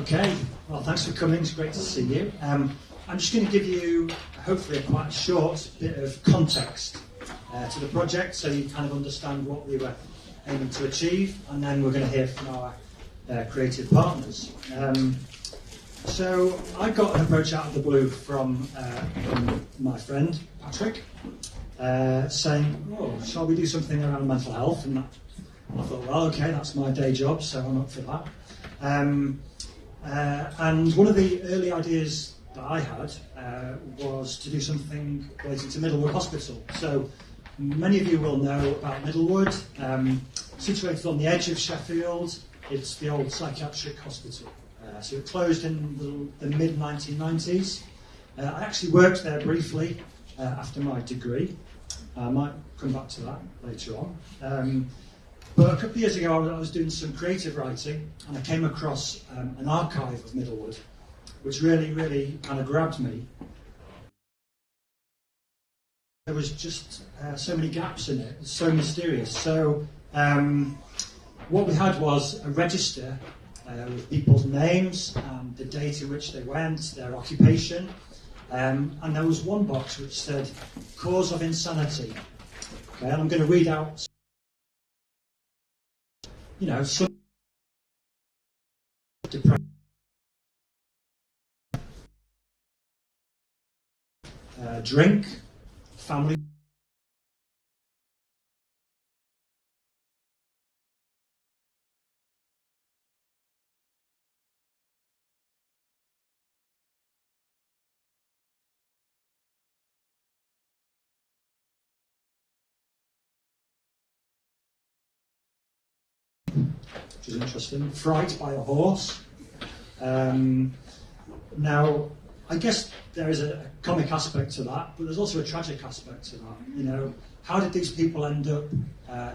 Okay, well, thanks for coming. It's great to see you. I'm just going to give you, hopefully, a quite short bit of context to the project so you kind of understand what we were aiming to achieve, and then we're going to hear from our creative partners. So I got an approach out of the blue from my friend, Patrick, saying, oh, shall we do something around mental health? And I thought, well, okay, that's my day job, so I'm up for that. And one of the early ideas that I had was to do something related to Middlewood Hospital. So many of you will know about Middlewood, situated on the edge of Sheffield. It's the old psychiatric hospital. So it closed in the mid-1990s. I actually worked there briefly after my degree. I might come back to that later on. But a couple of years ago, I was doing some creative writing, and I came across an archive of Middlewood, which really kind of grabbed me. There was just so many gaps in it. It's so mysterious. So what we had was a register with people's names and the date in which they went, their occupation, and there was one box which said cause of insanity. Okay, and I'm going to read out. You know, some depression, drink, family. Which is interesting. Fright by a horse. Now, I guess there is a comic aspect to that, but there's also a tragic aspect to that. You know, how did these people end up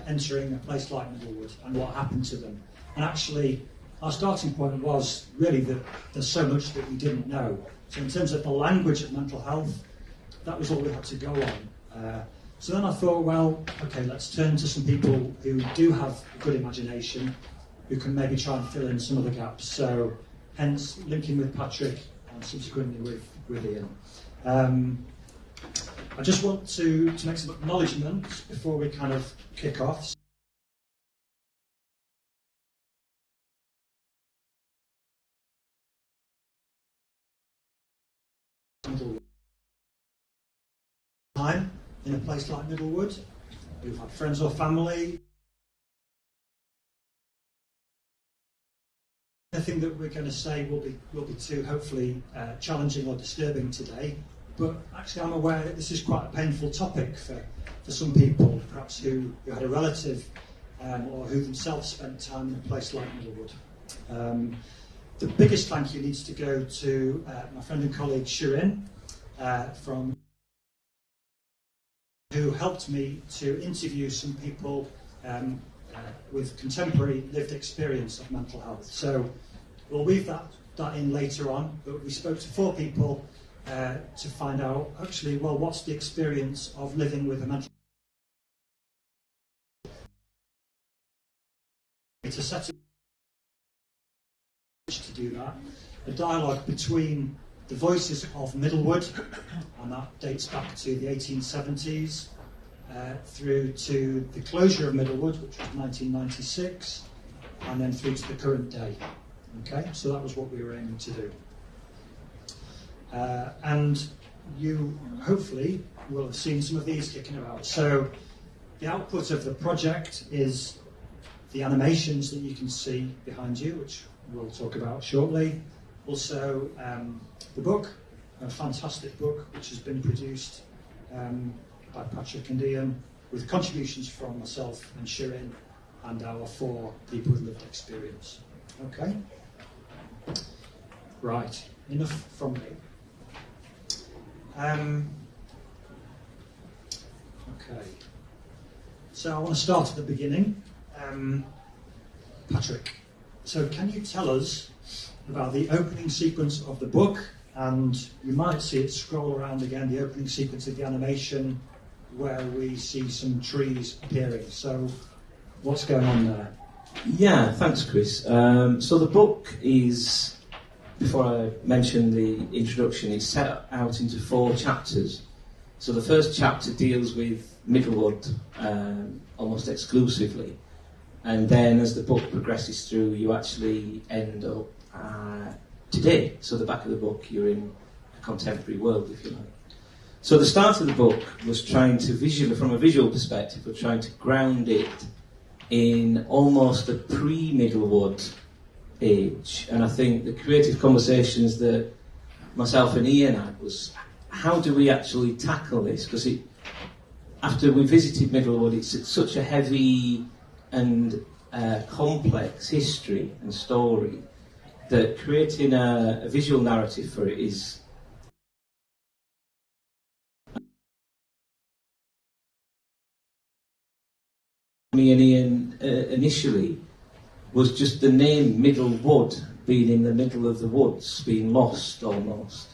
entering a place like Middlewood, and what happened to them? And actually, our starting point was really that there's so much that we didn't know. So in terms of the language of mental health, that was all we had to go on. So then I thought, well, okay, let's turn to some people who do have a good imagination, who can maybe try and fill in some of the gaps. So, hence, linking with Patrick and subsequently with Ian. I just want to make some acknowledgements before we kind of kick off. Time in a place like Middlewood, who've had friends or family. Nothing that we're going to say will be too, hopefully, challenging or disturbing today. But actually, I'm aware that this is quite a painful topic for some people, perhaps who had a relative or who themselves spent time in a place like Middlewood. The biggest thank you needs to go to my friend and colleague Shirin, who helped me to interview some people with contemporary lived experience of mental health. So we'll weave that in later on, but we spoke to 4 people to find out, actually, well, what's the experience of living with a mental health? It's a set of to do that, a dialogue between the voices of Middlewood, and that dates back to the 1870s, through to the closure of Middlewood, which was 1996, and then through to the current day. Okay, so that was what we were aiming to do. And you hopefully will have seen some of these kicking about. So the output of the project is the animations that you can see behind you, which we'll talk about shortly. Also, the book, a fantastic book, which has been produced by Patrick and Ian, with contributions from myself and Shirin and our 4 people with lived experience. Okay? Right, enough from me. Okay, so I want to start at the beginning. Patrick, so can you tell us about the opening sequence of the book? And you might see it scroll around again, the opening sequence of the animation, where we see some trees appearing. So what's going on there? Yeah, thanks, Chris. So the book is before I mention the introduction, it's set out into 4 chapters. So the first chapter deals with Middlewood almost exclusively, and then as the book progresses through, you actually end up today. So the back of the book, you're in a contemporary world, if you like. So the start of the book was trying to from a visual perspective, we're trying to ground it in almost a pre-Middlewood age. And I think the creative conversations that myself and Ian had was, how do we actually tackle this? Because after we visited Middlewood, it's such a heavy and complex history and story that creating a visual narrative for it is... Me and Ian initially was just the name Middlewood, being in the middle of the woods, being lost almost.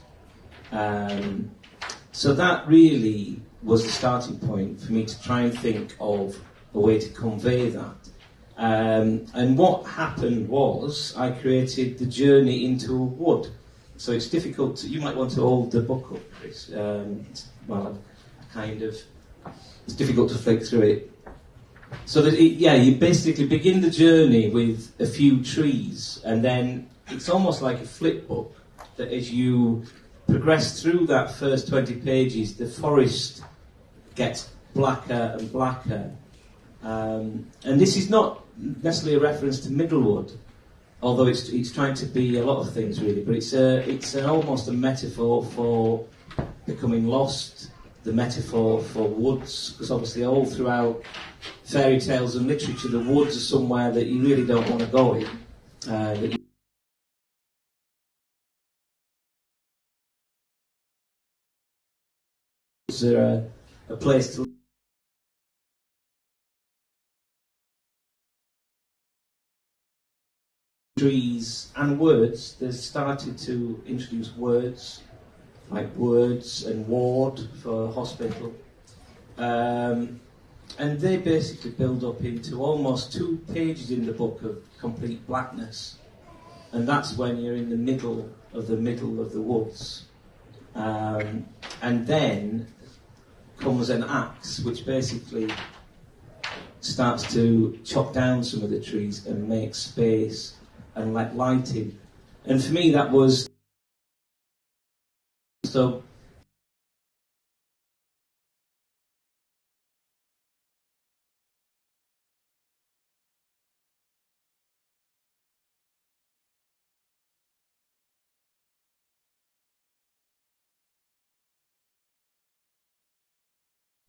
So that really was the starting point for me to try and think of a way to convey that. And what happened was I created the journey into a wood. So it's difficult you might want to hold the book up, Chris. It's difficult to flick through it. So that you basically begin the journey with a few trees, and then it's almost like a flip book, that as you progress through that first 20 pages, the forest gets blacker and blacker. And this is not necessarily a reference to Middlewood, although it's trying to be a lot of things really, but it's almost a metaphor for becoming lost, the metaphor for woods, because obviously all throughout fairy tales and literature, the woods are somewhere that you really don't want to go in. They're a place to... Trees and words, they've started to introduce words, like words and ward for hospital. And they basically build up into almost 2 pages in the book of complete blackness. And that's when you're in the middle of the woods. And then comes an axe, which basically starts to chop down some of the trees and make space and let light in. And for me that was... So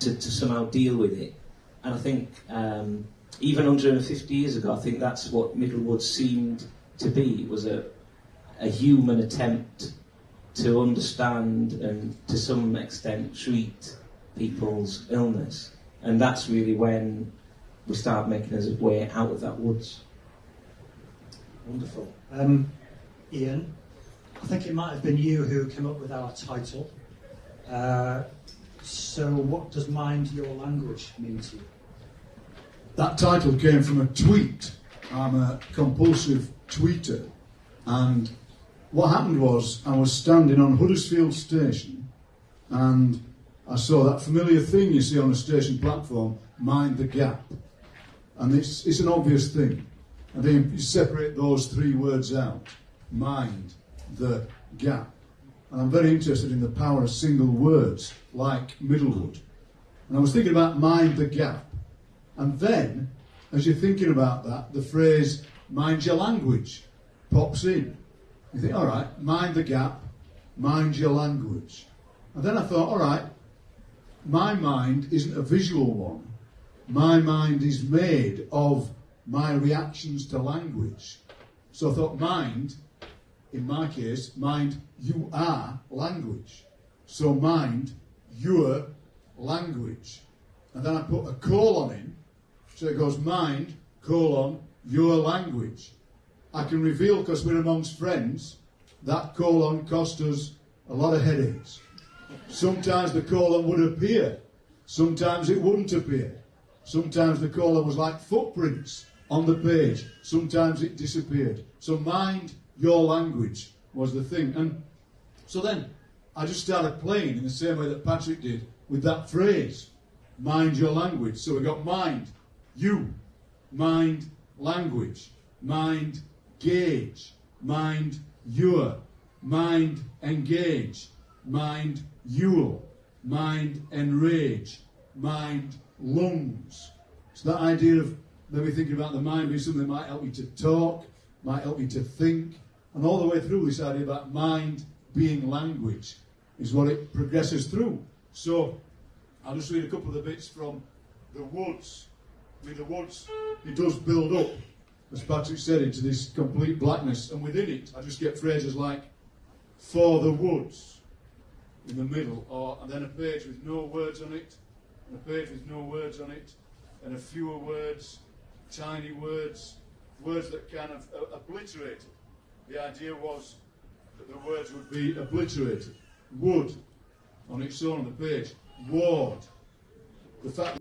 to somehow deal with it. And I think even 150 years ago, I think that's what Middlewood seemed to be. It was a human attempt to understand and to some extent treat people's illness. And that's really when we start making our way out of that woods. Wonderful. Ian, I think it might have been you who came up with our title. So what does Mind Your Language mean to you? That title came from a tweet. I'm a compulsive tweeter, and what happened was I was standing on Huddersfield Station and I saw that familiar thing you see on a station platform, mind the gap. And it's an obvious thing. I think you separate those 3 words out, mind the gap. And I'm very interested in the power of single words, like Middlewood. And I was thinking about mind the gap. And then, as you're thinking about that, the phrase mind your language pops in. You think, all right, mind the gap, mind your language. And then I thought, all right, my mind isn't a visual one. My mind is made of my reactions to language. So I thought mind, in my case, mind, you are language. So mind, your language. And then I put a colon in, so it goes mind, colon, your language. I can reveal, because we're amongst friends, that colon cost us a lot of headaches. Sometimes the colon would appear, sometimes it wouldn't appear. Sometimes the colon was like footprints on the page, sometimes it disappeared. So mind your language was the thing. And so then I just started playing in the same way that Patrick did with that phrase, mind your language. So we got mind, you, mind, language, mind, gauge, mind, your, mind, engage, mind, you'll, mind, enrage, mind, lungs. So that idea of maybe thinking about the mind being something that might help you to talk, might help you to think, and all the way through this idea about mind being language is what it progresses through. So I'll just read a couple of the bits from the woods. I mean, the woods, it does build up, as Patrick said, into this complete blackness, and within it I just get phrases like for the woods in the middle, and then a page with no words on it, and a page with no words on it, and a fewer words, tiny words, words that kind of obliterated. The idea was that the words would be obliterated. Wood on its own on the page. Ward. The fact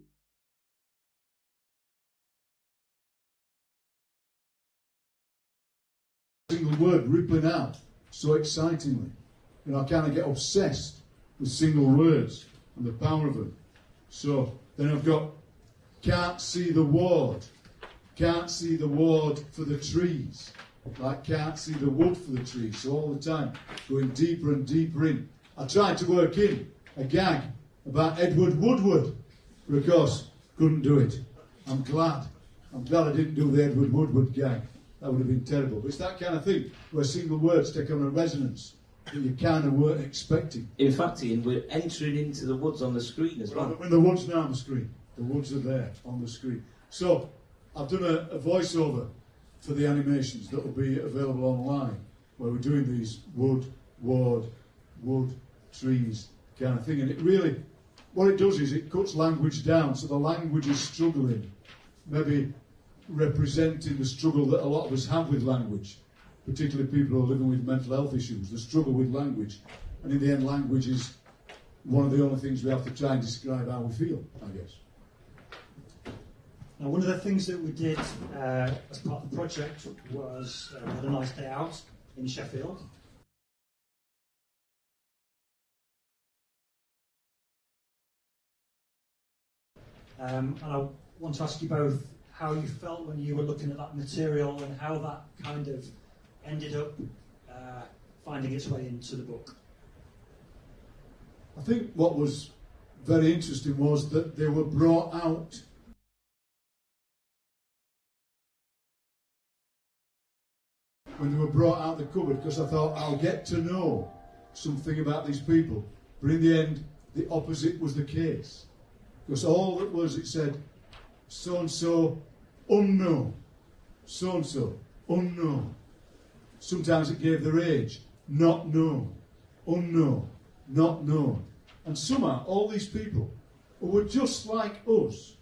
that single word rippling out so excitingly. You know, I kind of get obsessed with single words and the power of them. So then I've got can't see the ward. Can't see the ward for the trees. Like can't see the wood for the trees. So all the time going deeper and deeper in. I tried to work in a gag about Edward Woodward, but of course couldn't do it. I'm glad I didn't do the Edward Woodward gag. That would have been terrible. But it's that kind of thing where single words take on a resonance that you kind of weren't expecting. In fact, Ian, we're entering into the woods on the screen as well. When the woods now on the screen. The woods are there on the screen. So I've done a voiceover for the animations that will be available online, where we're doing these wood, ward, wood, trees kind of thing. And it really, what it does is it cuts language down, so the language is struggling, maybe representing the struggle that a lot of us have with language, particularly people who are living with mental health issues, the struggle with language. And in the end, language is one of the only things we have to try and describe how we feel, I guess. Now, one of the things that we did as part of the project was we had a nice day out in Sheffield. And I want to ask you both how you felt when you were looking at that material and how that kind of ended up finding its way into the book. I think what was very interesting was that they were brought out when they were brought out the cupboard, because I thought I'll get to know something about these people. But in the end, the opposite was the case. Because all that was, it said, so-and-so, unknown. So-and-so, unknown. Sometimes it gave their age, not known. Unknown, not known. And somehow, all these people who were just like us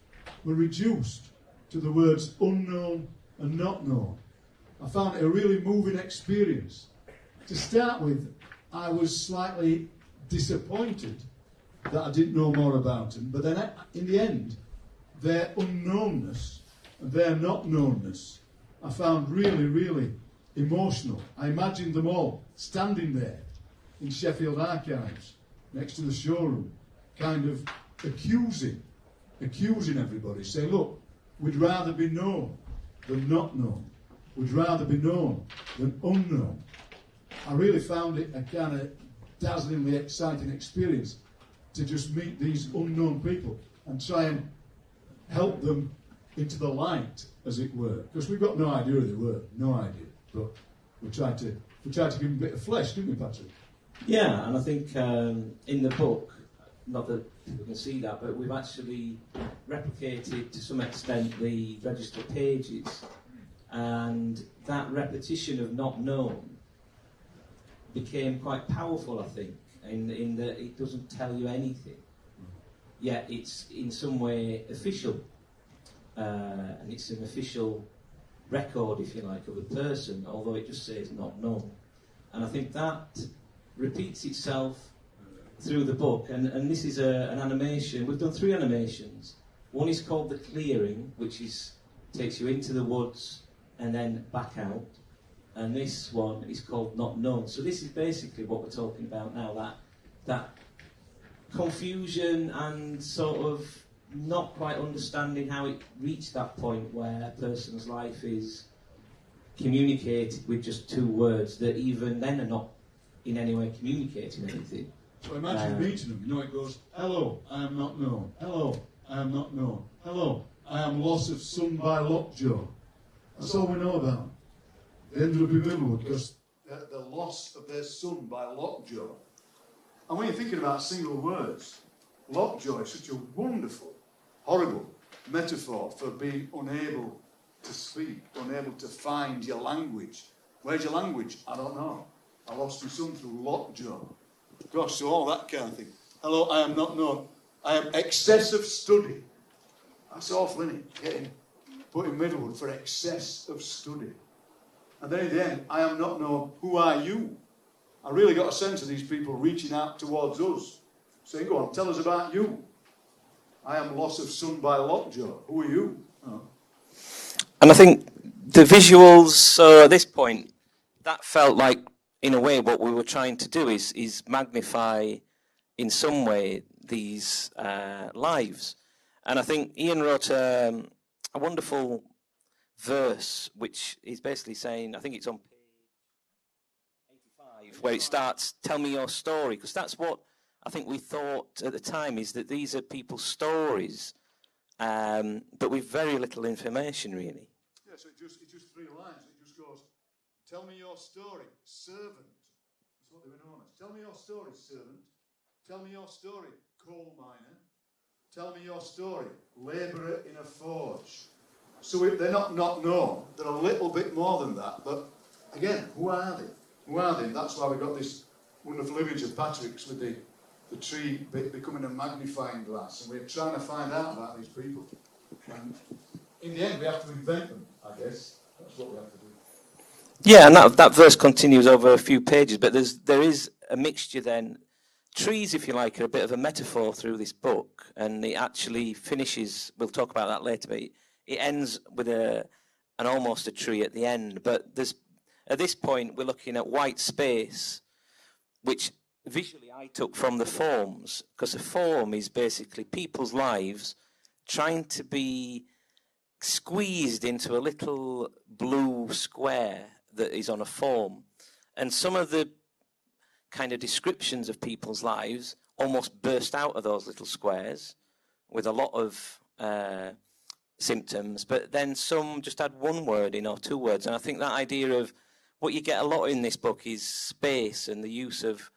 were reduced to the words unknown and not known. I found it a really moving experience. To start with, I was slightly disappointed that I didn't know more about them, but then in the end, their unknownness and their not knownness I found really, really emotional. I imagined them all standing there in Sheffield Archives next to the showroom, kind of accusing everybody, saying, look, we'd rather be known than not known. We'd rather be known than unknown. I really found it a kind of dazzlingly exciting experience to just meet these unknown people and try and help them into the light, as it were. Because we've got no idea who they were, no idea. But we tried to give them a bit of flesh, didn't we, Patrick? Yeah, and I think in the book, not that people can see that, but we've actually replicated to some extent the register pages, and that repetition of not known became quite powerful, I think, in that it doesn't tell you anything, yet it's in some way official, and it's an official record, if you like, of a person, although it just says not known. And I think that repeats itself through the book, and this is an animation. We've done 3 animations. One is called The Clearing, which takes you into the woods and then back out. and this one is called Not Known. So this is basically what we're talking about now, that confusion and sort of not quite understanding how it reached that point where a person's life is communicated with just 2 words that even then are not in any way communicating anything. So imagine meeting them, you know, it goes, hello, I am not known. Hello, I am not known. Hello, I am loss of son by lockjaw. That's all we know about. They ended up in Middlewood because the loss of their son by lockjaw. And when you're thinking about single words, lockjaw is such a wonderful, horrible metaphor for being unable to speak, unable to find your language. Where's your language? I don't know. I lost my son through lockjaw. Gosh, so all that kind of thing. Hello, I am not known. I am excessive study. That's awful, isn't it? Getting put in Middlewood for excess of study. And then in the end, I am not known. Who are you? I really got a sense of these people reaching out towards us, saying, go on, tell us about you. I am loss of son by lockjaw. Who are you? Oh. And I think the visuals, at this point, that felt like, in a way, what we were trying to do is magnify, in some way, these lives. And I think Ian wrote a wonderful verse, which is basically saying, I think it's on page 85, where it starts, tell me your story, because that's what I think we thought at the time, is that these are people's stories, but with very little information, really. Yeah, so it's just 3 lines. It just goes, tell me your story, servant. That's what they were known as. Tell me your story, servant. Tell me your story, coal miner. Tell me your story, labourer in a forge. So they're not known. They're a little bit more than that. But again, who are they? Who are they? And that's why we've got this wonderful image of Patrick's with the tree becoming a magnifying glass. And we're trying to find out about these people. And in the end, we have to invent them, I guess. That's what we have to do. Yeah, and that verse continues over a few pages, but there is a mixture then. Trees, if you like, are a bit of a metaphor through this book, and it actually finishes, we'll talk about that later, but it ends with an almost a tree at the end. But at this point, we're looking at white space, which visually I took from the forms, because a form is basically people's lives trying to be squeezed into a little blue square that is on a form. And some of the kind of descriptions of people's lives almost burst out of those little squares with a lot of symptoms, but then some just had 1 word in or 2 words. And I think that idea of what you get a lot in this book is space and the use of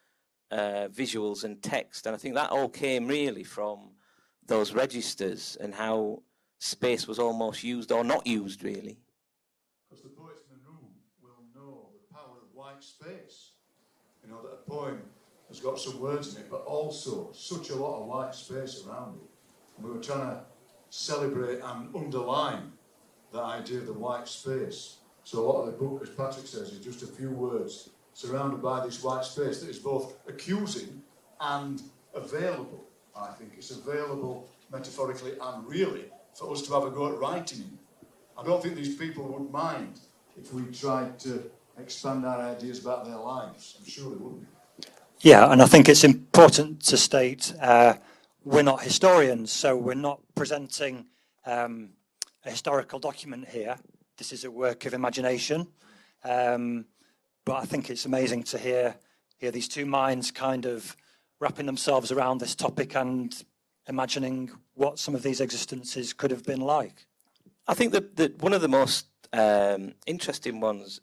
visuals and text. And I think that all came really from those registers and how space was almost used or not used, really. Because the poets in the room will know the power of white space. You know, that a poem has got some words in it, but also such a lot of white space around it. And we were trying to celebrate and underline that idea of the white space. So a lot of the book, as Patrick says, is just a few words surrounded by this white space that is both accusing and available. I think it's available metaphorically and really for us to have a go at writing in. I don't think these people would mind if we tried to expand our ideas about their lives. I'm sure they wouldn't. Yeah, and I think it's important to state we're not historians, so we're not presenting a historical document here. This is a work of imagination. But I think it's amazing to hear these 2 minds kind of wrapping themselves around this topic and imagining what some of these existences could have been like. I think that one of the most interesting ones,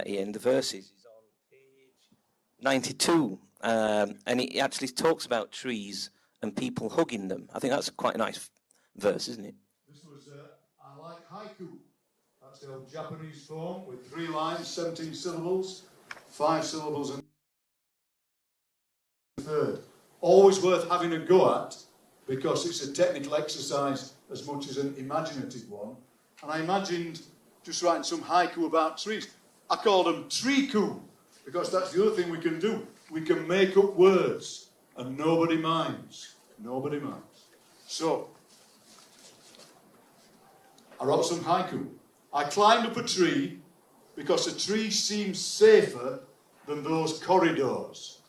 Ian, the verses, is on page 92, and it actually talks about trees and people hugging them. I think that's quite a nice verse, isn't it? This was, I like haiku. That's the old Japanese form with 3 lines, 17 syllables, 5 syllables and a third. Always worth having a go at because it's a technical exercise as much as an imaginative one. And I imagined just writing some haiku about trees. I called them tree-ku because that's the other thing we can do. We can make up words and nobody minds. Nobody minds. So, I wrote some haiku. I climbed up a tree because a tree seems safer than those corridors.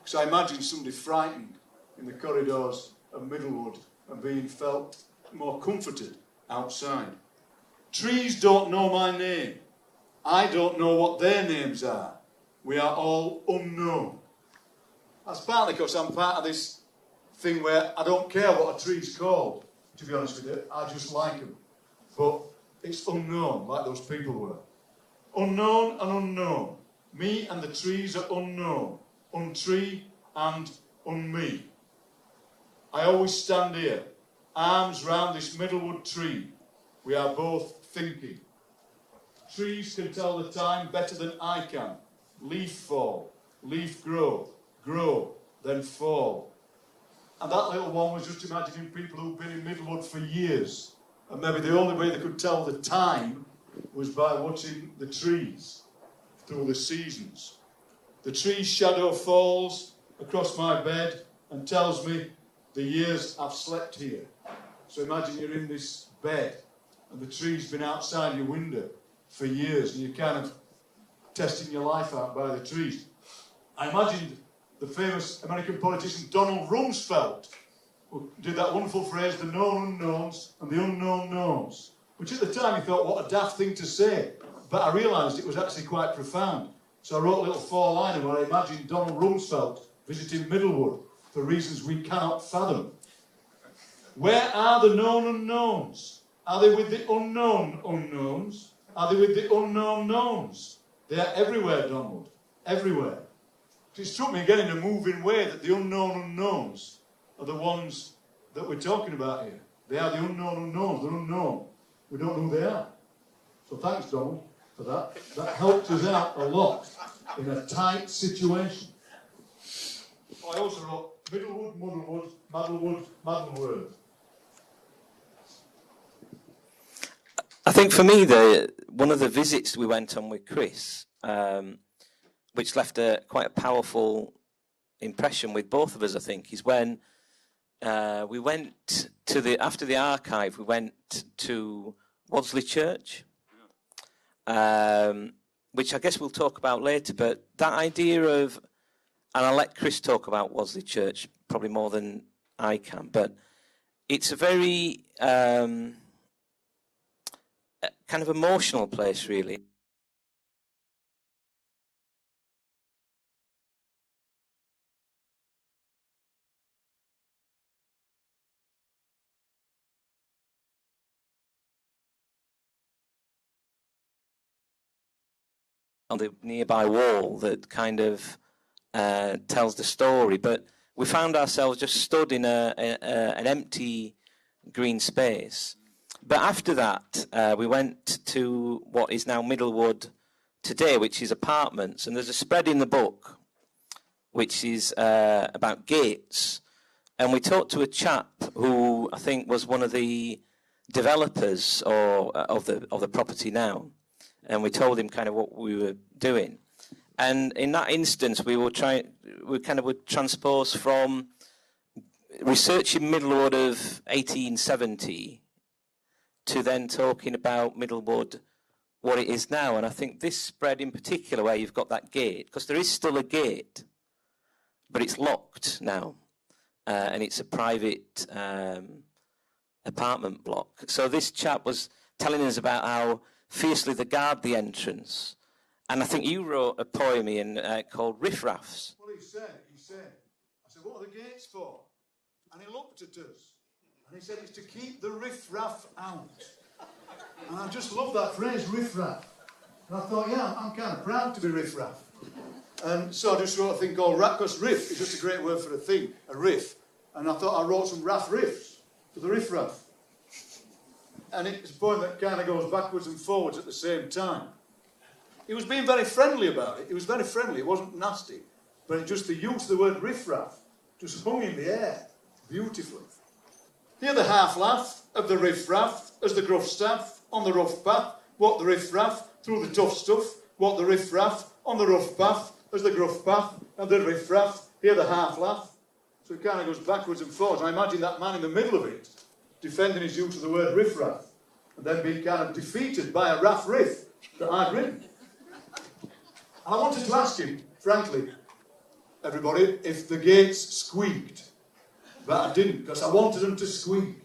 Because I imagine somebody frightened in the corridors of Middlewood and being felt more comforted outside. Trees don't know my name. I don't know what their names are. We are all unknown. That's partly because I'm part of this thing where I don't care what a tree's called, to be honest with you. I just like them. But it's unknown, like those people were. Unknown and unknown. Me and the trees are unknown. Untree and unme. I always stand here, arms round this Middlewood tree. We are both thinking. Trees can tell the time better than I can. Leaf fall, leaf grow, grow, then fall. And that little one was just imagining people who've been in Middlewood for years. And maybe the only way they could tell the time was by watching the trees through the seasons. The tree's shadow falls across my bed and tells me the years I've slept here. So imagine you're in this bed and the tree's been outside your window for years and you're kind of testing your life out by the trees. I imagined the famous American politician Donald Rumsfeld, who did that wonderful phrase, the known unknowns and the unknown knowns, which at the time he thought, what a daft thing to say. But I realised it was actually quite profound. So I wrote a little four-liner where I imagined Donald Rumsfeld visiting Middlewood for reasons we cannot fathom. Where are the known unknowns? Are they with the unknown unknowns? Are they with the unknown knowns? They are everywhere, Donald. Everywhere. It struck me again in a moving way that the unknown unknowns are the ones that we're talking about here. They are the unknown unknowns. They're unknown. We don't know who they are. So thanks, Donald, for that. That helped us out a lot in a tight situation. I also wrote Middlewood, Muddlewood, Maddlewood, Maddlewood. I think for me, one of the visits we went on with Chris, which left quite a powerful impression with both of us, I think, is when we went to after the archive, we went to Wadsley Church, which I guess we'll talk about later, but that idea of, and I'll let Chris talk about Wadsley Church probably more than I can, but it's a very kind of emotional place, really. On the nearby wall that kind of tells the story, but we found ourselves just stood in an empty green space. But after that, we went to what is now Middlewood today, which is apartments, and there's a spread in the book which is about gates, and we talked to a chap who I think was one of the developers of the property now. And we told him kind of what we were doing. And in that instance, we kind of would transpose from researching Middlewood of 1870 to then talking about Middlewood, what it is now. And I think this spread in particular, where you've got that gate, because there is still a gate, but it's locked now. And it's a private apartment block. So this chap was telling us about how fiercely they guard the entrance. And I think you wrote a poem in called Riff Raffs. Well, he said, I said, what are the gates for? And he looked at us, and he said, it's to keep the riff-raff out. And I just love that phrase, riff-raff. And I thought, yeah, I'm kind of proud to be riff-raff. And so I just wrote a thing called raff, because riff is just a great word for a thing, a riff. And I thought I wrote some raff riffs for the riff-raff. And it's a poem that kind of goes backwards and forwards at the same time. He was being very friendly about it. It was very friendly. It wasn't nasty. But just the use of the word riff-raff just hung in the air beautifully. Hear the half-laugh of the riff-raff as the gruff staff on the rough path. What the riff-raff through the tough stuff. What the riff-raff on the rough path as the gruff path and the riff-raff. Hear the half-laugh. So it kind of goes backwards and forwards. I imagine that man in the middle of it defending his use of the word riff-raff, and then being kind of defeated by a raff riff that I'd written. And I wanted to ask him, frankly, everybody, if the gates squeaked. But I didn't, because I wanted them to squeak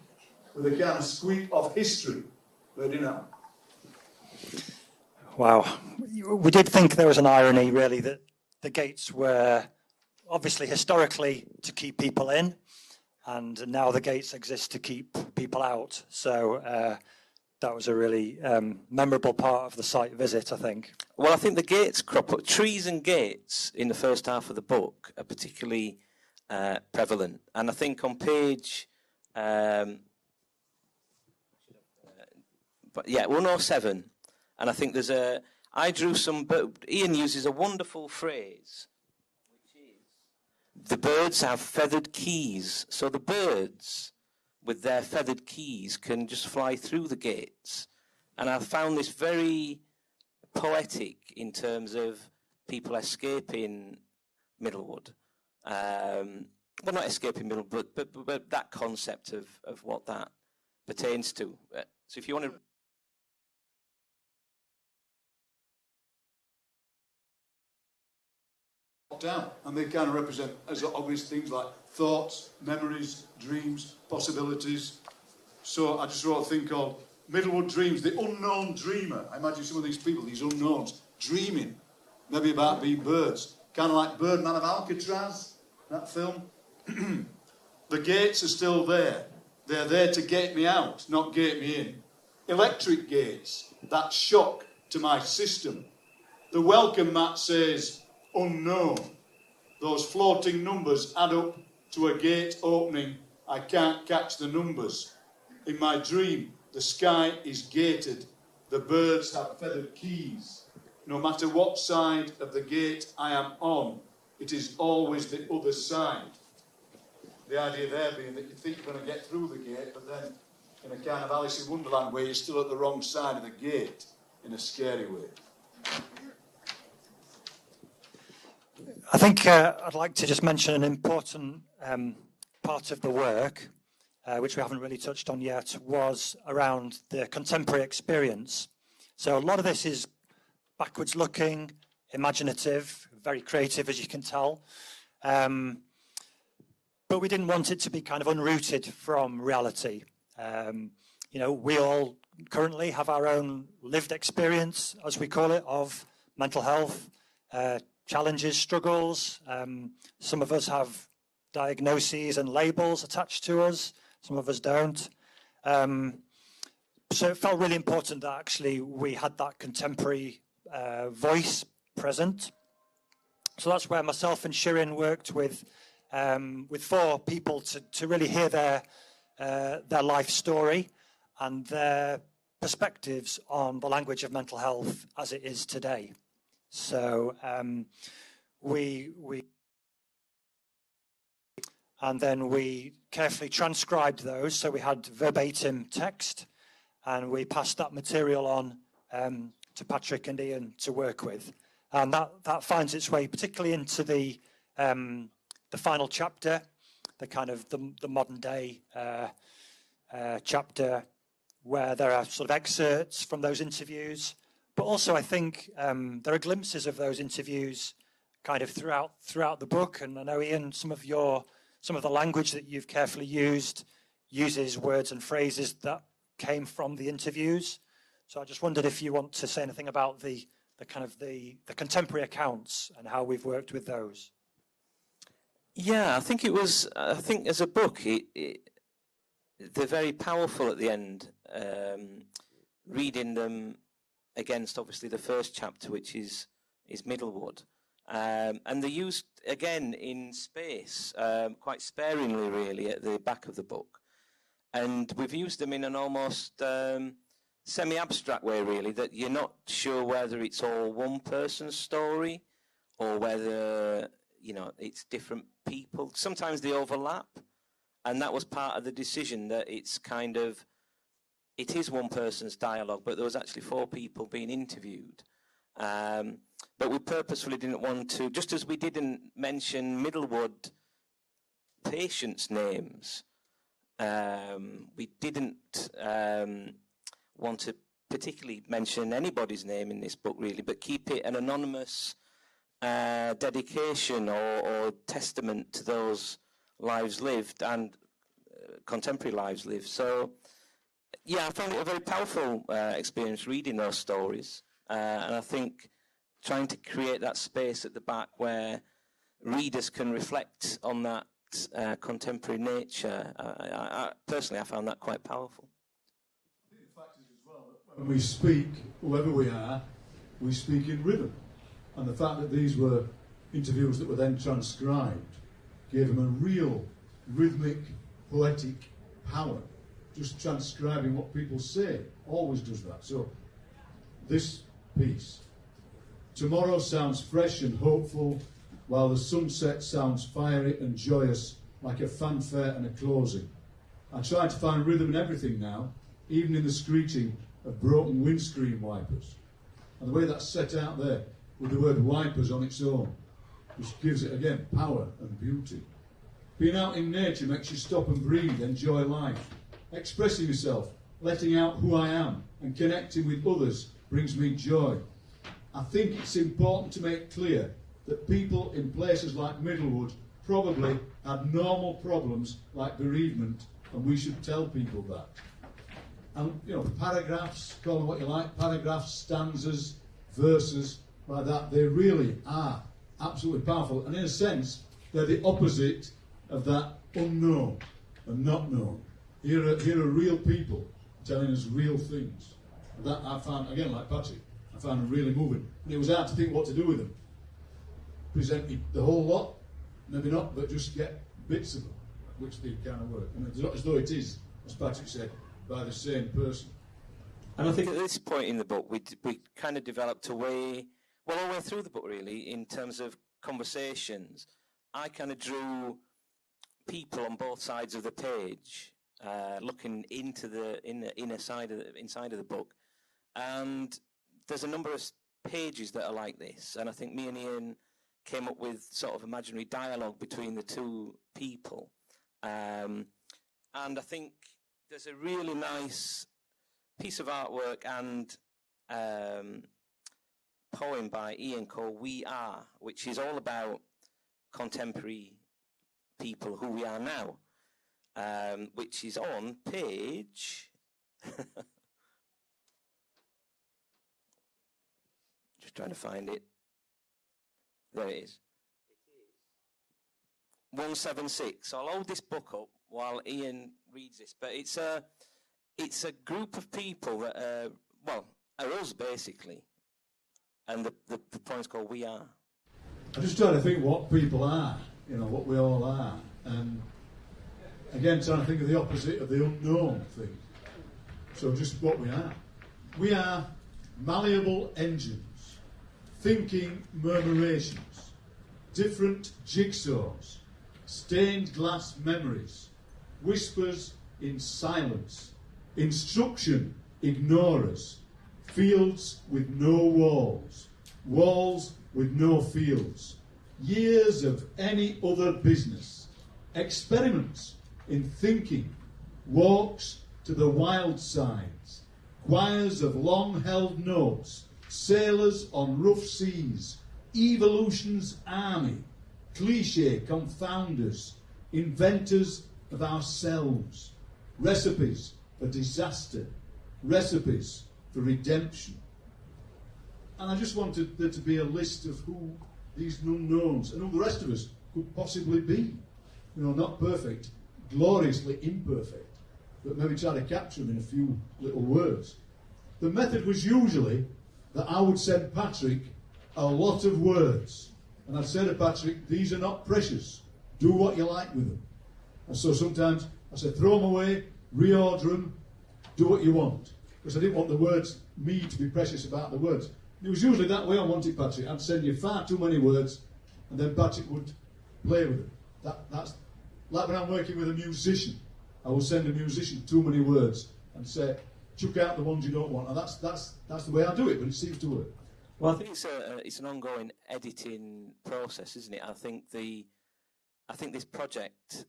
with a kind of squeak of history. They didn't. Wow. We did think there was an irony, really, that the gates were obviously historically to keep people in, and now the gates exist to keep people out. So that was a really memorable part of the site visit, I think. Well, I think the gates crop up. Trees and gates in the first half of the book are particularly prevalent. And I think on page 107, and I think I drew some, but Ian uses a wonderful phrase, which is, the birds have feathered keys. So the birds, with their feathered keys, can just fly through the gates. And I found this very poetic in terms of people escaping Middlewood. Well, not escaping Middlewood, but that concept of what that pertains to. So if you want to... Down, and they kind of represent as obvious things like thoughts, memories, dreams, possibilities. So I just wrote a thing called Middlewood Dreams, the unknown dreamer. I imagine some of these people, these unknowns, dreaming, maybe about being birds, kind of like Birdman of Alcatraz, that film. The gates are still there. They're there to gate me out, not gate me in. Electric gates, that shock to my system. The welcome mat says unknown. Those floating numbers add up to a gate opening. I can't catch the numbers. In my dream, the sky is gated. The birds have feathered keys. No matter what side of the gate I am on, it is always the other side. The idea there being that you think you're going to get through the gate, but then in a kind of Alice in Wonderland way, you're still at the wrong side of the gate in a scary way. I think I'd like to just mention an important part of the work, which we haven't really touched on yet, was around the contemporary experience. So a lot of this is backwards looking, imaginative, very creative, as you can tell. But we didn't want it to be kind of unrooted from reality. We all currently have our own lived experience, as we call it, of mental health, challenges, struggles. Some of us have diagnoses and labels attached to us. Some of us don't. So it felt really important that actually we had that contemporary voice present. So that's where myself and Shirin worked with 4 people to really hear their life story and their perspectives on the language of mental health as it is today. So we carefully transcribed those. So we had verbatim text, and we passed that material on to Patrick and Ian to work with, and that finds its way particularly into the final chapter, the kind of the modern day chapter, where there are sort of excerpts from those interviews. But also, I think there are glimpses of those interviews kind of throughout the book. And I know, Ian, some of the language that you've carefully uses words and phrases that came from the interviews. So I just wondered if you want to say anything about the contemporary accounts and how we've worked with those. Yeah, I think as a book, they're very powerful at the end. Reading them against obviously the first chapter, which is Middlewood, and they're used again in space, quite sparingly really at the back of the book, and we've used them in an almost semi-abstract way really, that you're not sure whether it's all one person's story or whether it's different people. Sometimes they overlap, and that was part of the decision, that it is one person's dialogue, but there was actually 4 people being interviewed. But we purposefully didn't want to, just as we didn't mention Middlewood patients' names, we didn't want to particularly mention anybody's name in this book, really, but keep it an anonymous dedication or testament to those lives lived and contemporary lives lived. So, yeah, I found it a very powerful experience reading those stories, and I think trying to create that space at the back where readers can reflect on that contemporary nature. Personally, I found that quite powerful. I think the fact is as well that when we speak, whoever we are, we speak in rhythm. And the fact that these were interviews that were then transcribed gave them a real rhythmic, poetic power. Just transcribing what people say always does that. So, this piece. Tomorrow sounds fresh and hopeful, while the sunset sounds fiery and joyous, like a fanfare and a closing. I try to find rhythm in everything now, even in the screeching of broken windscreen wipers. And the way that's set out there, with the word wipers on its own, which gives it, again, power and beauty. Being out in nature makes you stop and breathe, enjoy life. Expressing yourself, letting out who I am, and connecting with others brings me joy. I think it's important to make clear that people in places like Middlewood probably had normal problems like bereavement, and we should tell people that. And, paragraphs, call them what you like, paragraphs, stanzas, verses, like that, they really are absolutely powerful. And in a sense, they're the opposite of that unknown and not known. Here are real people telling us real things. And that I found, again, like Patrick, I found them really moving. And it was hard to think what to do with them. Present the whole lot, maybe not, but just get bits of them, which they kind of work. And it's not as though it is, as Patrick said, by the same person. And I think at this point in the book, we kind of developed a way, well, all the way through the book, really, in terms of conversations. I kind of drew people on both sides of the page, looking into the inside of the book. And there's a number of pages that are like this. And I think me and Ian came up with sort of imaginary dialogue between the two people. And I think there's a really nice piece of artwork and poem by Ian called We Are, which is all about contemporary people, who we are now, which is on page... Just trying to find it. There it is. 176. So I'll hold this book up while Ian reads this. But it's a group of people that are us basically, and the poem's called We Are. I'm just trying to think what people are, what we all are, and again trying to think of the opposite of the unknown thing. So just what we are. We are malleable engines. Thinking murmurations, different jigsaws, stained glass memories, whispers in silence, instruction ignorers, fields with no walls, walls with no fields, years of any other business, experiments in thinking, walks to the wild sides, choirs of long-held notes, sailors on rough seas, evolution's army, cliché confounders, inventors of ourselves, recipes for disaster, recipes for redemption. And I just wanted there to be a list of who these unknowns and who the rest of us could possibly be. Not perfect, gloriously imperfect, but maybe try to capture them in a few little words. The method was usually that I would send Patrick a lot of words. And I'd say to Patrick, these are not precious. Do what you like with them. And so sometimes I said, throw them away, reorder them, do what you want. Because I didn't want the words, me to be precious about the words. It was usually that way I wanted Patrick. I'd send you far too many words, and then Patrick would play with them. That's like when I'm working with a musician. I will send a musician too many words and say, chuck out the ones you don't want, and that's the way I do it. But it seems to work. Well, I think it's an ongoing editing process, isn't it? I think this project,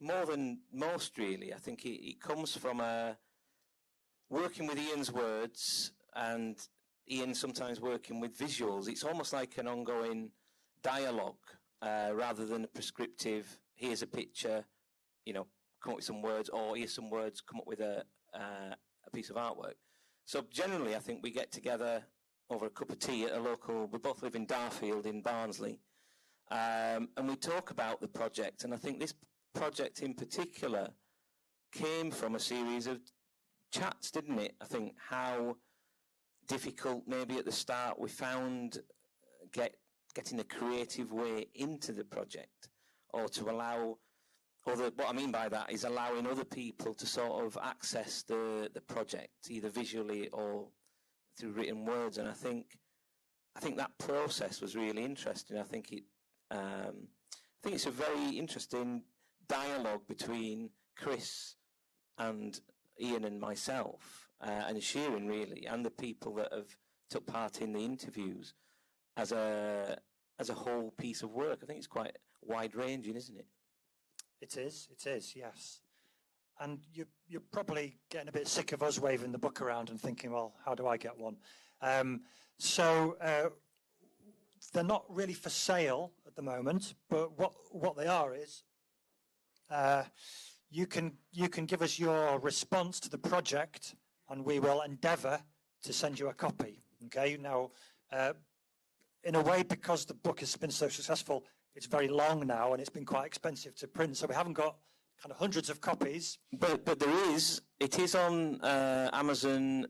more than most, really, I think it comes from working with Ian's words and Ian sometimes working with visuals, it's almost like an ongoing dialogue rather than a prescriptive, here's a picture, come up with some words, or here's some words, come up with a piece of artwork. So generally, I think we get together over a cup of tea at a local, we both live in Darfield in Barnsley, and we talk about the project. And I think this project in particular came from a series of chats, didn't it? I think how difficult maybe at the start we found getting a creative way into the project, or to allow what I mean by that is allowing other people to sort of access the project, either visually or through written words. And I think that process was really interesting. I think it's a very interesting dialogue between Chris and Ian and myself, and Shirin really, and the people that have took part in the interviews as a whole piece of work. I think it's quite wide ranging, isn't it? It is, yes. And you're probably getting a bit sick of us waving the book around and thinking, well, how do I get one? So they're not really for sale at the moment, but what they are is you can give us your response to the project, and we will endeavour to send you a copy. Okay. Now, in a way, because the book has been so successful, it's very long now, and it's been quite expensive to print, so we haven't got kind of hundreds of copies. But it is on Amazon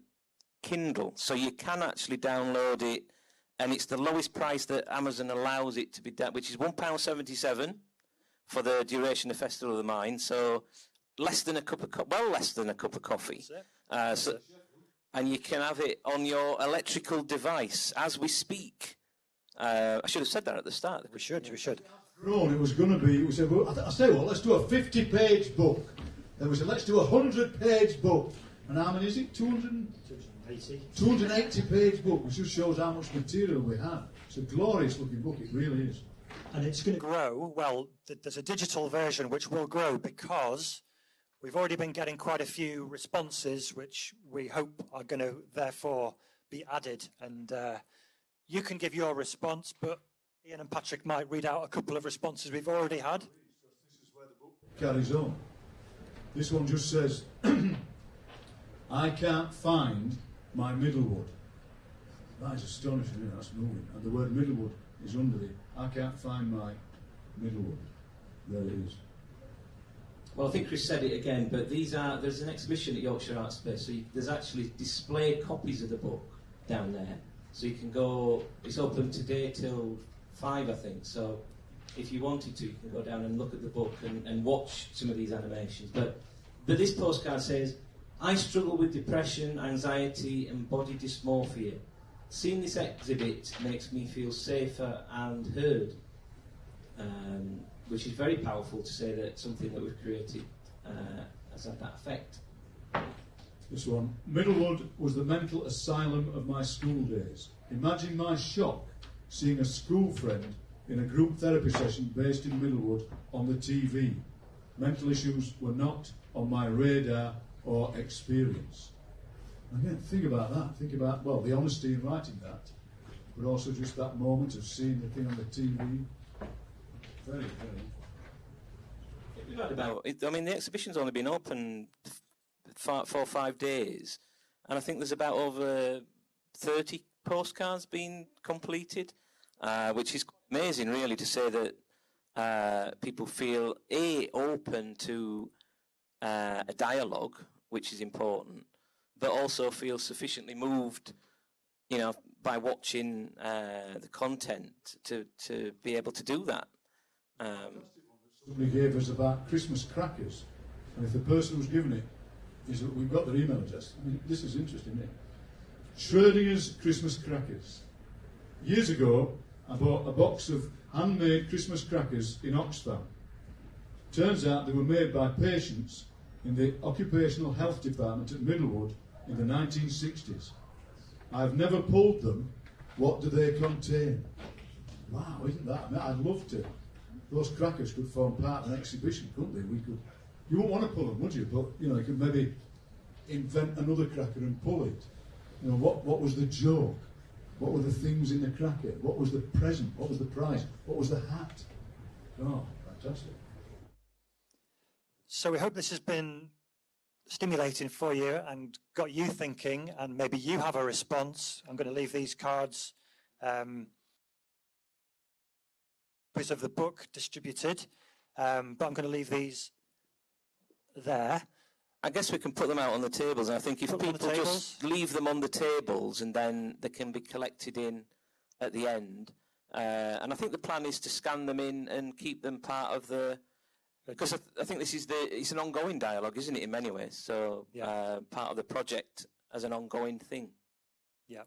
Kindle, so you can actually download it, and it's the lowest price that Amazon allows it to be, which is £1.77 for the duration of Festival of the Mind. So less than a cup of coffee. And you can have it on your electrical device as we speak. I should have said that at the start. We should. It was going to be, we said, well, I say, well, let's do a 50-page book. Then we said, let's do a 100-page book. And how many is it? 280. 280-page book, which just shows how much material we had. It's a glorious-looking book, it really is. And it's going to grow. Well, there's a digital version which will grow because we've already been getting quite a few responses, which we hope are going to, therefore, be added. And you can give your response, but Ian and Patrick might read out a couple of responses we've already had. This is where the book carries on. This one just says, I can't find my Middlewood. That is astonishing, isn't it? That's moving. And the word Middlewood is under it. I can't find my Middlewood. There it is. Well, I think Chris said it again, but there's an exhibition at Yorkshire Art Space, so there's actually display copies of the book down there. So you can go, it's open today till 5, I think, so if you wanted to, you can go down and look at the book and watch some of these animations. But this postcard says, I struggle with depression, anxiety and body dysmorphia. Seeing this exhibit makes me feel safer and heard, which is very powerful to say that something that we've created has had that effect. This one. Middlewood was the mental asylum of my school days. Imagine my shock seeing a school friend in a group therapy session based in Middlewood on the TV. Mental issues were not on my radar or experience. Again, think about that. Think about, well, the honesty in writing that, but also just that moment of seeing the thing on the TV. Very, very. We've had the exhibition's only been open 4 or 5 days, and I think there's about over 30 postcards being completed, which is amazing, really, to say that people feel open to a dialogue, which is important, but also feel sufficiently moved, by watching the content to be able to do that. Somebody gave us about Christmas crackers, and if the person who's given it we've got their email address. I mean, this is interesting, isn't it? Schrodinger's Christmas crackers. Years ago, I bought a box of handmade Christmas crackers in Oxfam. Turns out they were made by patients in the Occupational Health Department at Middlewood in the 1960s. I've never pulled them. What do they contain? Wow, isn't that? I mean, I'd love to. Those crackers could form part of an exhibition, couldn't they? You wouldn't want to pull them, would you? But, you could maybe invent another cracker and pull it. You know, what was the joke? What were the things in the cracker? What was the present? What was the prize? What was the hat? Oh, fantastic. So we hope this has been stimulating for you and got you thinking, and maybe you have a response. I'm going to leave these cards copies of the book distributed, but I'm going to leave these there. I guess we can put them out on the tables, and I think if people just leave them on the tables and then they can be collected in at the end. And I think the plan is to scan them in and keep them part of the... Because I think this is it's an ongoing dialogue, isn't it, in many ways? So part of the project as an ongoing thing. Yeah.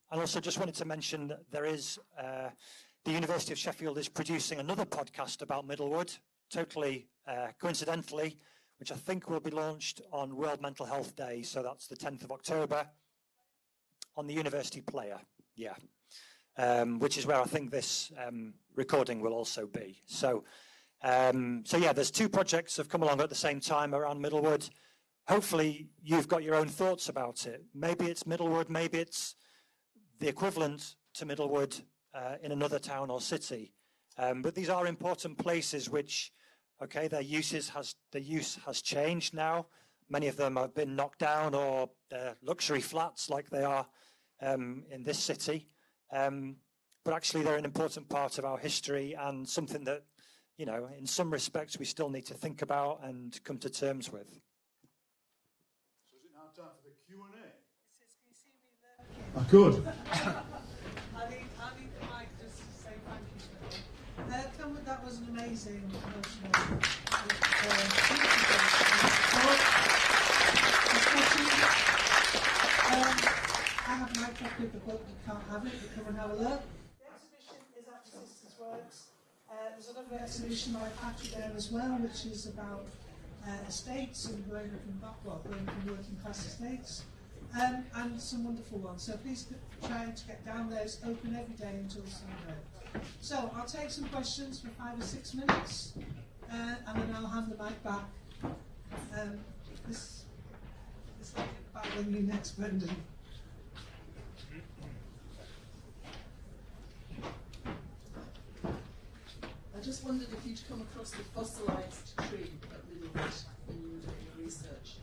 And also just wanted to mention that there is... the University of Sheffield is producing another podcast about Middlewood, totally coincidentally, which I think will be launched on World Mental Health Day, so that's the 10th of October, on the University Player, which is where I think this recording will also be. So yeah, there's two projects that have come along at the same time around Middlewood. Hopefully you've got your own thoughts about it. Maybe it's Middlewood, maybe it's the equivalent to Middlewood in another town or city. But these are important places which... Okay, their use has changed now. Many of them have been knocked down, or they're luxury flats like they are in this city. But actually, they're an important part of our history and something that, you know, in some respects, we still need to think about and come to terms with. So is it now time for the Q&A? Can you see me there? I could. I need the mic just to say thank you. That was an amazing emotional I have my copy of the book. You can't have it. You come and have a look. The exhibition is actually Sisters Works. There's another exhibition by Patrick there as well, which is about estates and growing up in working class estates. And some wonderful ones. So please try to get down there. It's open every day until Sunday. So I'll take some questions for 5 or 6 minutes, and then I'll hand the mic back. This battling you next, Brendan. I just wondered if you'd come across the fossilised tree at Middlewood when you were doing your research.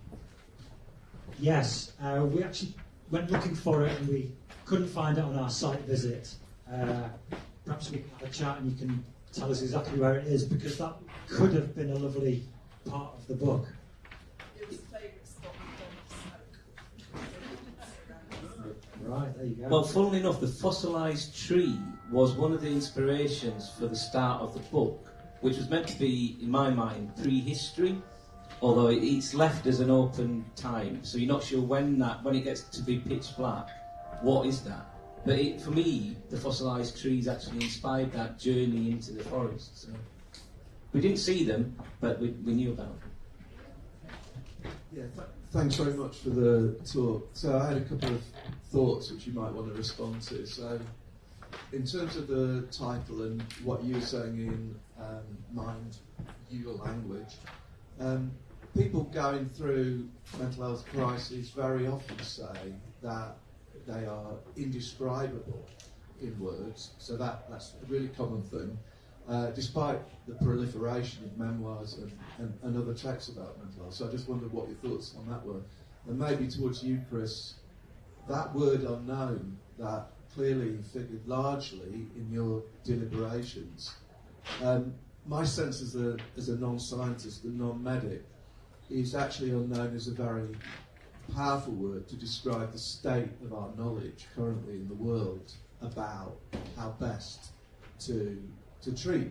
Yes, we actually went looking for it and we couldn't find it on our site visit. Perhaps we can have a chat and you can tell us exactly where it is, because that could have been a lovely part of the book. It was a favourite spot for smoke. Right, there you go. Well, funnily enough, the fossilised tree was one of the inspirations for the start of the book, which was meant to be, in my mind, prehistory, although it's left as an open time, so you're not sure when it gets to be pitch black, what is that? But for me, the fossilised trees actually inspired that journey into the forest. So we didn't see them, but we knew about them. Yeah, thanks very much for the talk. So I had a couple of thoughts which you might want to respond to. So in terms of the title and what you were saying in Mind Your Language, people going through mental health crises very often say that they are indescribable in words, so that's a really common thing, despite the proliferation of memoirs and other texts about mental health. So I just wondered what your thoughts on that were. And maybe towards you, Chris, that word unknown that clearly figured largely in your deliberations. My sense as a non-scientist and non-medic is actually unknown as a very powerful word to describe the state of our knowledge currently in the world about how best to treat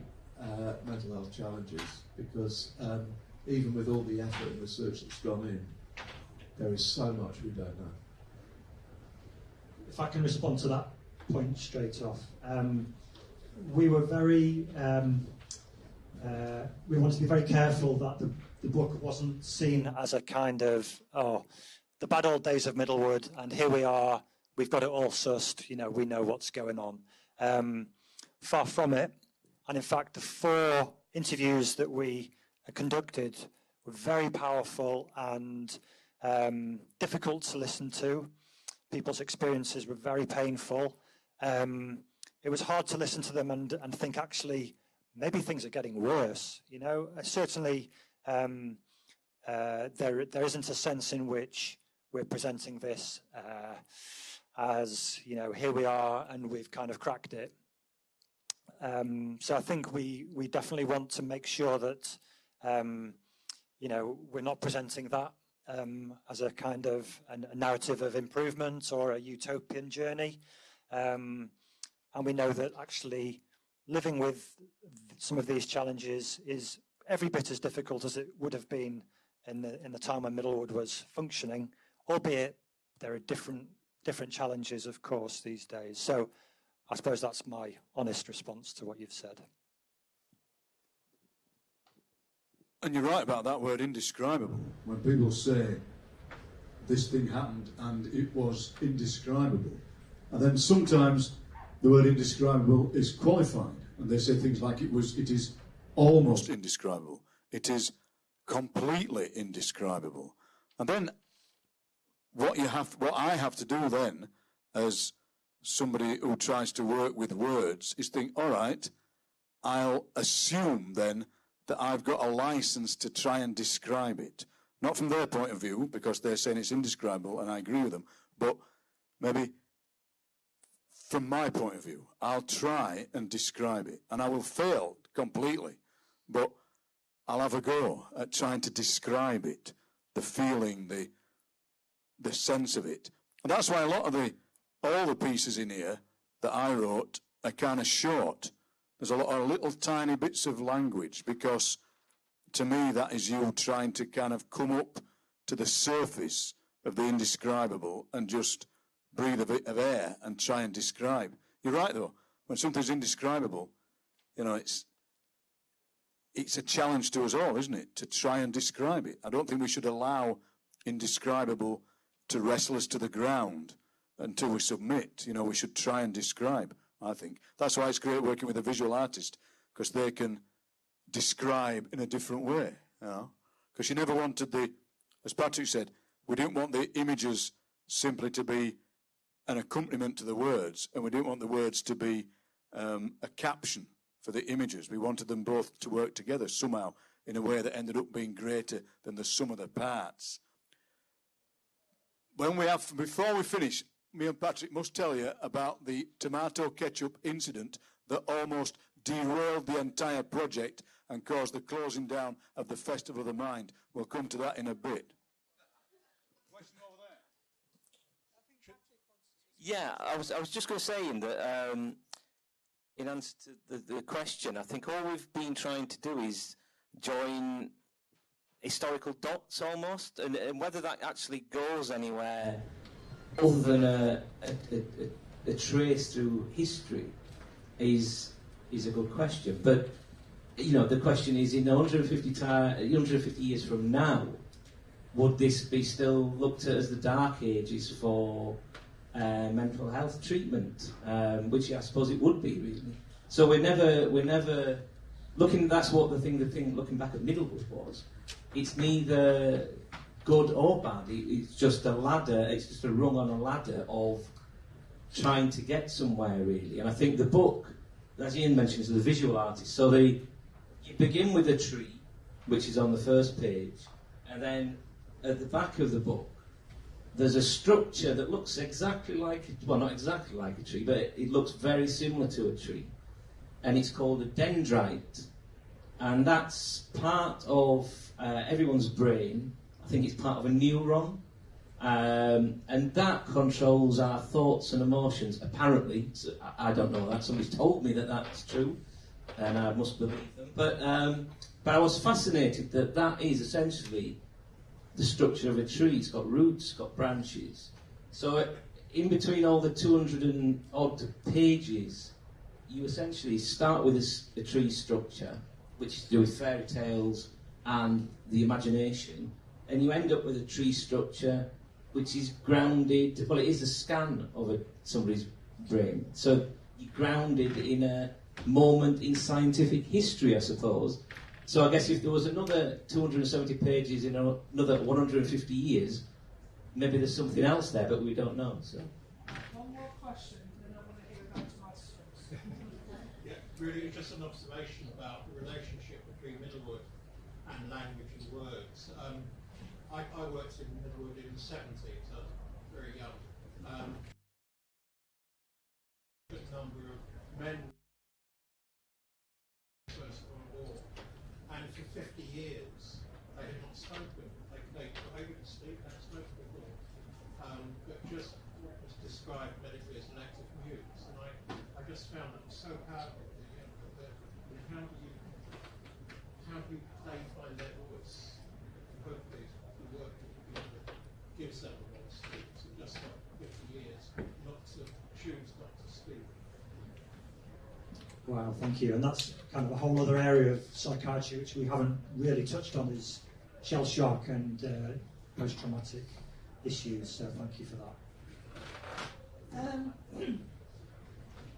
mental health challenges, because even with all the effort and research that's gone in, there is so much we don't know. If I can respond to that point straight off, we were very we wanted to be very careful that the book wasn't seen as a kind of the bad old days of Middlewood, and here we are, we've got it all sussed, we know what's going on. Far from it. And in fact, the 4 interviews that we conducted were very powerful and difficult to listen to, people's experiences were very painful. It was hard to listen to them and think, actually, maybe things are getting worse. You know, certainly there isn't a sense in which we're presenting this as, you know, here we are and we've kind of cracked it. So I think we definitely want to make sure that, you know, we're not presenting that as a kind of a narrative of improvement or a utopian journey. And we know that actually living with some of these challenges is every bit as difficult as it would have been in the time when Middlewood was functioning, albeit there are different challenges, of course, these days. So I suppose that's my honest response to what you've said. And you're right about that word, indescribable. When people say this thing happened and it was indescribable, and then sometimes the word indescribable is qualified, and they say things like it is almost indescribable. It is completely indescribable. And then what I have to do then, as somebody who tries to work with words, is think, all right, I'll assume then that I've got a license to try and describe it. Not from their point of view, because they're saying it's indescribable, and I agree with them, but maybe from my point of view, I'll try and describe it. And I will fail completely, but I'll have a go at trying to describe it, the feeling, the sense of it. And that's why all the pieces in here that I wrote are kind of short. There's a lot of little tiny bits of language, because to me that is you trying to kind of come up to the surface of the indescribable and just breathe a bit of air and try and describe. You're right though, when something's indescribable, you know, it's a challenge to us all, isn't it, to try and describe it. I don't think we should allow indescribable to wrestle us to the ground until we submit. You know, we should try and describe, I think. That's why it's great working with a visual artist, because they can describe in a different way, you know. Because you never wanted as Patrick said, we didn't want the images simply to be an accompaniment to the words, and we didn't want the words to be a caption for the images. We wanted them both to work together somehow in a way that ended up being greater than the sum of the parts. Before we finish, me and Patrick must tell you about the tomato ketchup incident that almost derailed the entire project and caused the closing down of the Festival of the Mind. We'll come to that in a bit. Question over there. Yeah, I was just going to say that in answer to the question, I think all we've been trying to do is join historical dots almost, and whether that actually goes anywhere other than a trace through history is a good question. But you know, the question is, in 150 years from now, would this be still looked at as the Dark Ages for mental health treatment? Which I suppose it would be, really. So we're never looking. That's what the thing looking back at Middlewood was. It's neither good or bad. It's just a ladder. It's just a rung on a ladder of trying to get somewhere, really. And I think the book, as Ian mentioned, is the visual artist. So you begin with a tree, which is on the first page, and then at the back of the book, there's a structure that looks exactly like, well, not exactly like a tree, but it looks very similar to a tree. And it's called a dendrite. And that's part of everyone's brain. I think it's part of a neuron. And that controls our thoughts and emotions, apparently. So I don't know that. Somebody's told me that that's true, and I must believe them. But I was fascinated that is essentially the structure of a tree. It's got roots, it's got branches. So in between all the 200 and odd pages, you essentially start with a tree structure, which is to do with fairy tales and the imagination, and you end up with a tree structure which is grounded, well, it is a scan of somebody's brain. So you're grounded in a moment in scientific history, I suppose. So I guess if there was another 270 pages in another 150 years, maybe there's something else there, but we don't know. So. One more question, and then I want to hear about tomato sauce. Yeah, really just an observation about the relationship between Middlewood and language and words. I worked in Middlewood in the 70s, I was very young. A number of men First World War, and for 50 years they had not spoken. They could speak, they had spoken before, but just what was described medically as an active mute. And I just found that so powerful. How do they find their voice? Hopefully the work gives them a voice to just not 50 years, not to choose not to speak. Wow, thank you. And that's kind of a whole other area of psychiatry which we haven't really touched on, is shell shock and post-traumatic issues. So thank you for that.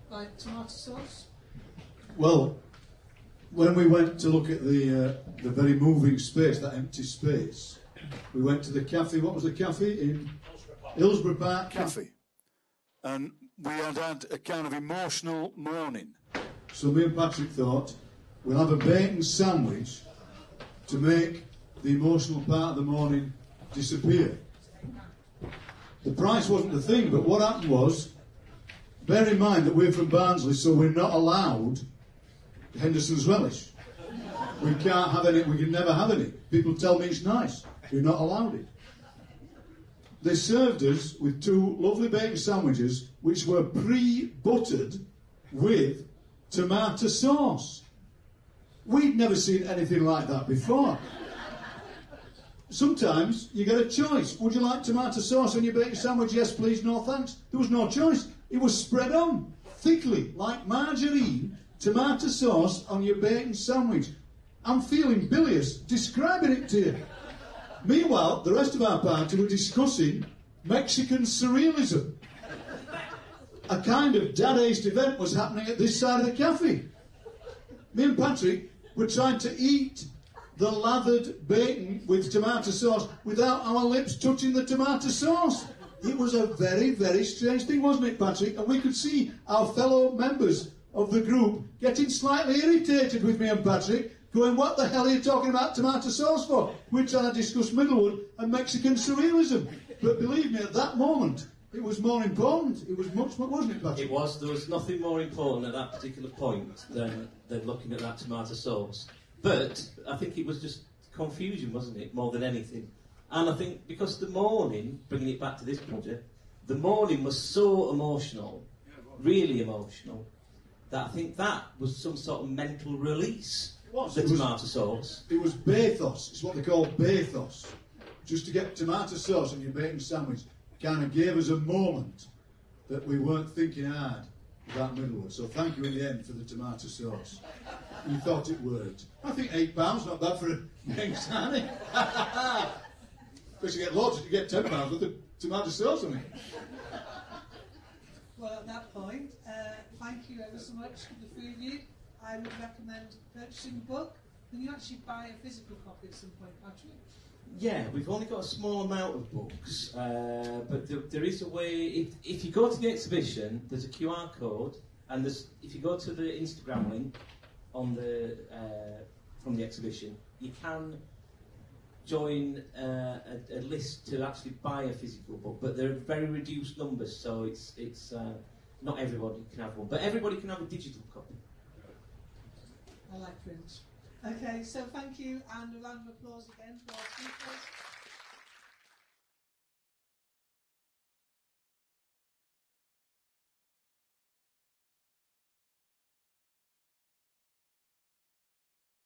Like tomato sauce? Well, when we went to look at the very moving space, that empty space, we went to the cafe. What was the cafe in Hillsborough Park? Cafe. And we had a kind of emotional morning. So me and Patrick thought, we'll have a bacon sandwich to make the emotional part of the morning disappear. The price wasn't the thing, but what happened was, bear in mind that we're from Barnsley, so we're not allowed Henderson's relish. We can't have any, we can never have any. People tell me it's nice. We're not allowed it. They served us with 2 lovely bacon sandwiches which were pre-buttered with tomato sauce. We'd never seen anything like that before. Sometimes you get a choice. Would you like tomato sauce on your bacon sandwich? Yes, please, no thanks. There was no choice. It was spread on thickly, like margarine, tomato sauce on your bacon sandwich. I'm feeling bilious describing it to you. Meanwhile, the rest of our party were discussing Mexican surrealism. A kind of dadaist event was happening at this side of the cafe. Me and Patrick were trying to eat the lathered bacon with tomato sauce without our lips touching the tomato sauce. It was a very, very strange thing, wasn't it, Patrick? And we could see our fellow members of the group getting slightly irritated with me and Patrick, going, what the hell are you talking about tomato sauce for? We're trying to discuss Middlewood and Mexican surrealism. But believe me, at that moment, it was more important. It was much more, wasn't it, Patrick? It was. There was nothing more important at that particular point than looking at that tomato sauce. But I think it was just confusion, wasn't it, more than anything. And I think because the morning, bringing it back to this project, the morning was so emotional, really emotional, that I think that was some sort of mental release. It was. The tomato sauce. It was bathos. It's what they call bathos. Just to get tomato sauce on your bacon sandwich kind of gave us a moment that we weren't thinking hard about Middlewood. So thank you in the end for the tomato sauce. You thought it worked. I think £8, not bad for a bacon sandwich. Of course, you get loads, you get £10 with the tomato sauce on it. Well, at that point, thank you ever so much for the three of you. I would recommend purchasing the book. Can you actually buy a physical copy at some point, Patrick? Yeah, we've only got a small amount of books, but there is a way. If you go to the exhibition, there's a QR code, and if you go to the Instagram link on the from the exhibition, you can join a list to actually buy a physical book. But they're very reduced numbers, so it's not everybody can have one, but everybody can have a digital copy. I like print. Okay, so thank you, and a round of applause again for our speakers.